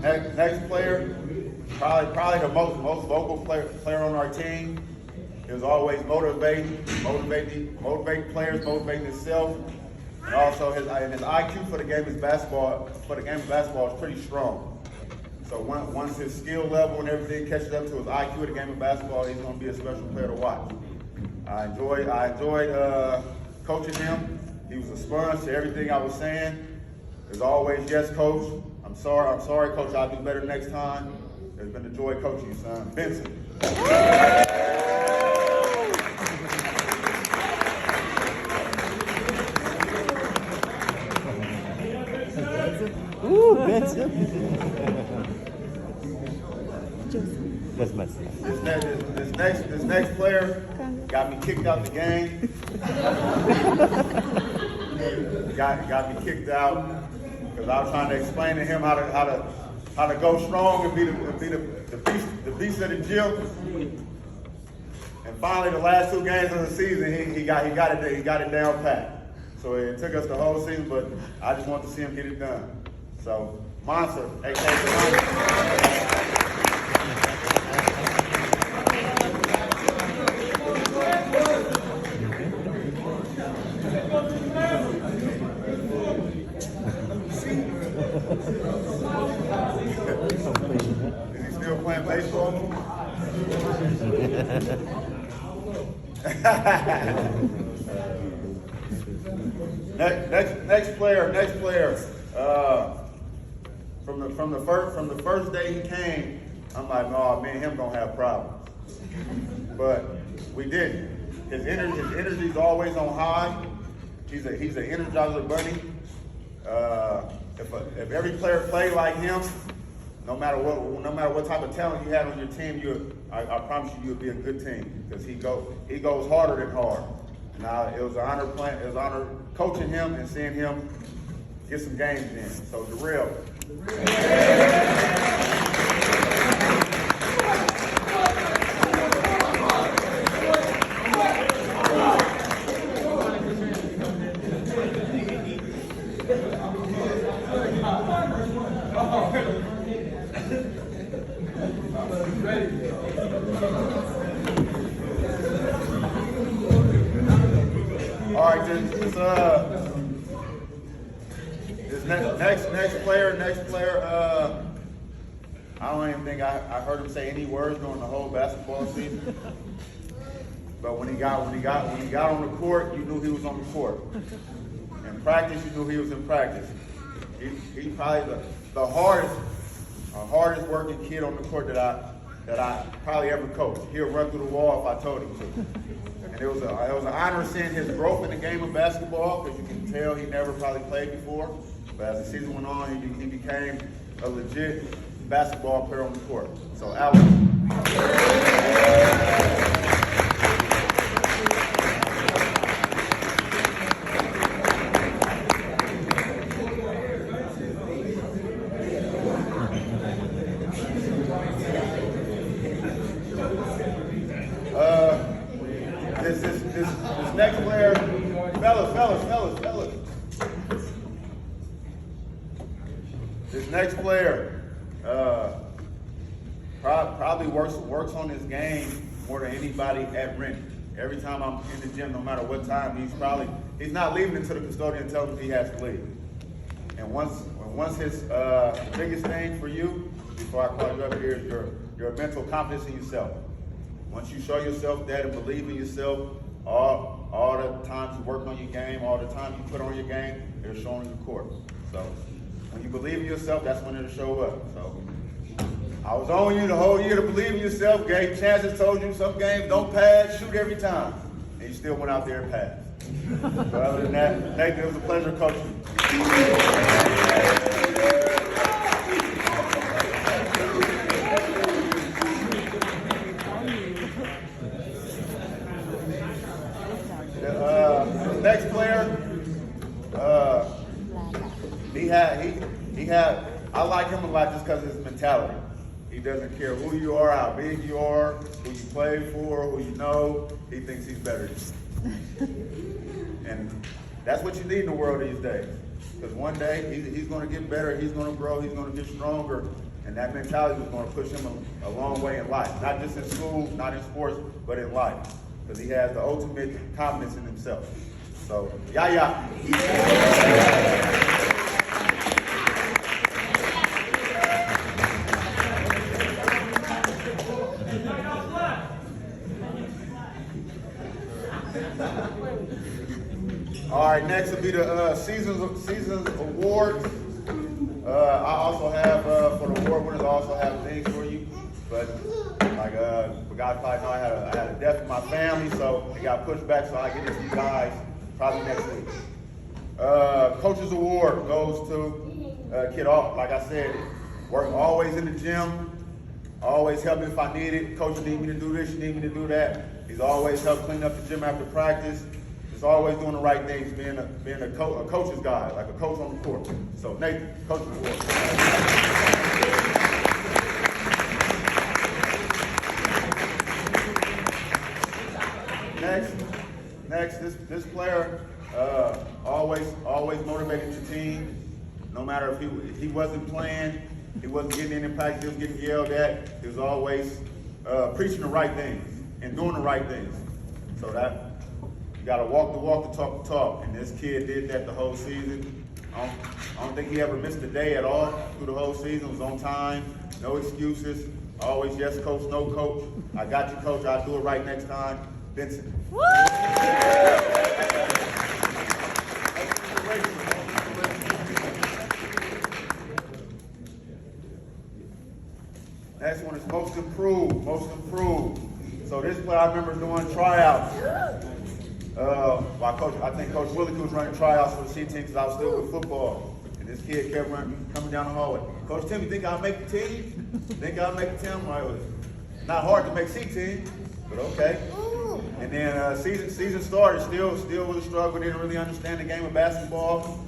Next player, probably the most vocal player on our team. He was always motivating players, motivating himself, and also his IQ for the game of basketball is pretty strong. So once his skill level and everything catches up to his IQ of the game of basketball, he's going to be a special player to watch. I enjoyed coaching him. He was a sponge to everything I was saying. As always, yes, coach. I'm sorry, coach. I'll do better next time. It's been a joy coaching you, son. Vincent. Ooh, Vincent. That's my son. This next player got me kicked out the game. got me kicked out because I was trying to explain to him how to go strong and be the beast of the gym. And finally, the last 2 games of the season, he got it down pat. So it took us the whole season, but I just wanted to see him get it done. So Monster, aka Is he still playing baseball? Next player. From the first day he came, I'm like, oh, me and him gonna have problems. But we didn't. His energy's always on high. He's an Energizer bunny. If every player played like him, no matter what type of talent you had on your team, I promise you'll be a good team because he goes harder than hard. Now it was an honor coaching him and seeing him get some games in. So Darrell. All right, this next player. I don't even think I heard him say any words during the whole basketball season. But when he got on the court, you knew he was on the court. In practice, you knew he was in practice. He's probably the hardest working kid on the court that I probably ever coached. He'll run through the wall if I told him to. And it was an honor seeing his growth in the game of basketball because you can tell he never probably played before. But as the season went on, he became a legit basketball player on the court. So Alex. This next player, fellas. This next player probably works on his game more than anybody at Renton. Every time I'm in the gym, no matter what time, he's not leaving until the custodian tells him he has to leave. And once his biggest thing for you, before I call you up here, is your mental confidence in yourself. Once you show yourself that and believe in yourself, all the times you work on your game, all the time you put on your game, it'll show on your court. So when you believe in yourself, that's when it'll show up. So I was on you the whole year to believe in yourself, gave chances, told you some games don't pass, shoot every time. And you still went out there and passed. But other than that, Nathan, it was a pleasure coaching you. Next player, I like him a lot just because of his mentality. He doesn't care who you are, how big you are, who you play for, who you know. He thinks he's better than you. And that's what you need in the world these days. Because one day he's going to get better, he's going to grow, he's going to get stronger. And that mentality was going to push him a long way in life. Not just in school, not in sports, but in life. Because he has the ultimate confidence in himself. So, yeah. All right, next will be the season's awards. I also have, for the award winners, I also have things for you. But, like, for guys probably know, I had a death in my family, so it got pushed back, so I get it to you guys probably next week. Coach's award goes to kid off, like I said, work always in the gym, always helping if I need it. Coach need me to do this, you need me to do that. He's always helped clean up the gym after practice. Just always doing the right things, being a coach's guy, like a coach on the court. So Nathan, Coach's award. Next, this player always motivated the team. No matter if he wasn't playing, he wasn't getting any practice, he was getting yelled at. He was always preaching the right things and doing the right things. So that you got to walk the walk, talk the talk. And this kid did that the whole season. I don't think he ever missed a day at all through the whole season. Was on time, no excuses. Always yes, coach, no coach. I got you, coach. I'll do it right next time. Vincent. Woo! Next one is most improved. So this player I remember doing tryouts. I think Coach Willie was running tryouts for the C team because I was still with football. And this kid kept coming down the hallway. Coach Tim, you think I'll make the team? Think I'll make the team? Well, not hard to make C team, but okay. And then season started, still was a struggle. Didn't really understand the game of basketball.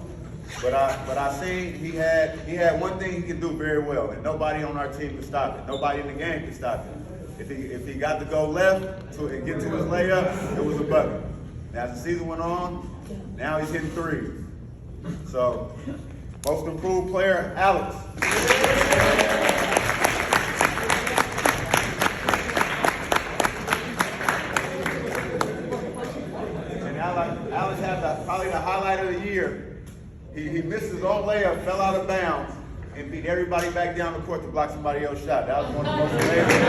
But I seen he had one thing he could do very well, and nobody on our team could stop it. Nobody in the game could stop it. If he got to go left and get to his layup, it was a bucket. And as the season went on, now he's hitting threes. So, most improved player, Alex. And Alex had probably the highlight of the year. He missed his own layup, fell out of bounds, and beat everybody back down the court to block somebody else's shot. That was one of the most amazing.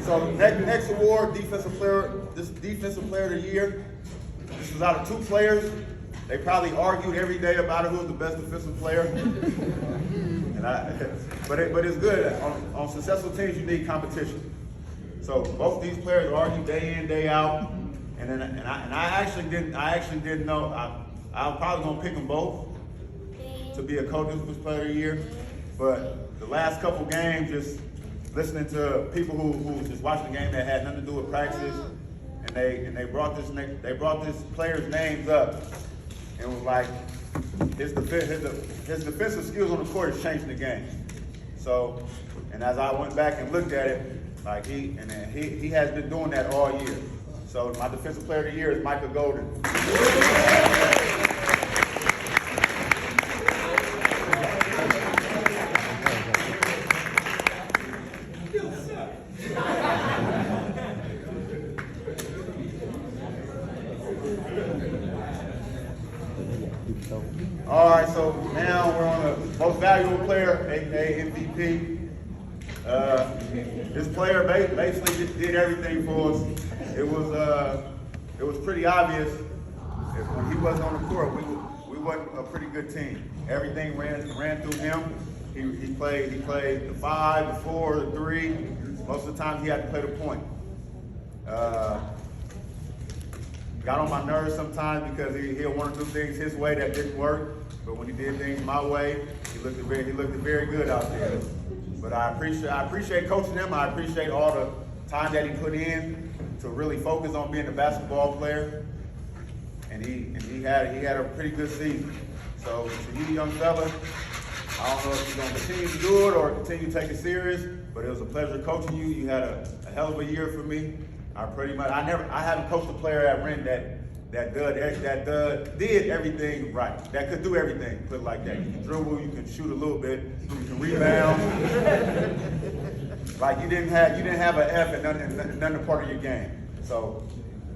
So next award, defensive player of the year. This was out of two players. They probably argued every day about who was the best defensive player. But it's good. On successful teams, you need competition. So both these players argue day in, day out. And I actually didn't know. I was probably gonna pick them both to be a co-defensive player of the year. But the last couple games, just listening to people who was just watching the game that had nothing to do with practice, and they brought this player's names up, and was like, his defensive skills on the court is changing the game. So, and as I went back and looked at it, like he has been doing that all year. So my defensive player of the year is Michael Golden. All right, so now we're on the most valuable player, aka MVP. This player basically just did everything for us. It was pretty obvious when he wasn't on the court, we wasn't a pretty good team. Everything ran through him. He played the 5, the 4, the 3. Most of the time he had to play the point. Got on my nerves sometimes because he'll want to do things his way that didn't work. But when he did things my way, he looked very good out there. But I appreciate coaching him. I appreciate all the time that he put in to really focus on being a basketball player. And he had a pretty good season. So to you, young fella, I don't know if you're gonna continue to do it or continue to take it serious, but it was a pleasure coaching you. You had a hell of a year for me. I haven't coached a player at Wren did everything right. That could do everything, put it like that. You can dribble, you can shoot a little bit, you can rebound. Like you didn't have an F and none part of your game. So,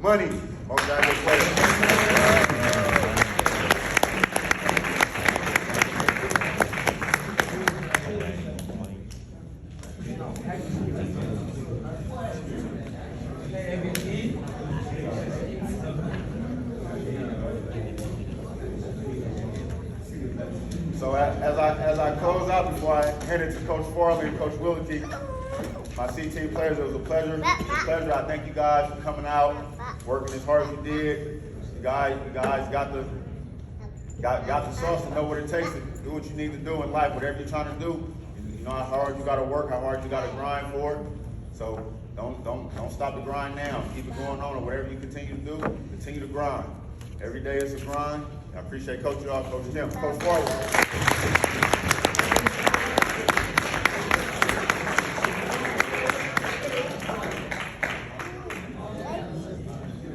money, most valuable player. So as I close out, before I hand it to Coach Farley and Coach Willoughby, my C-team players, it was a pleasure. It was a pleasure. I thank you guys for coming out, working as hard as you did. You guys got the sauce to know what it takes to do what you need to do in life, whatever you're trying to do. You know how hard you got to work, how hard you got to grind for it. So don't stop the grind now. Keep it going on, or whatever you continue to do, continue to grind. Every day is a grind. I appreciate Coach Coach Tim, Coach Farley.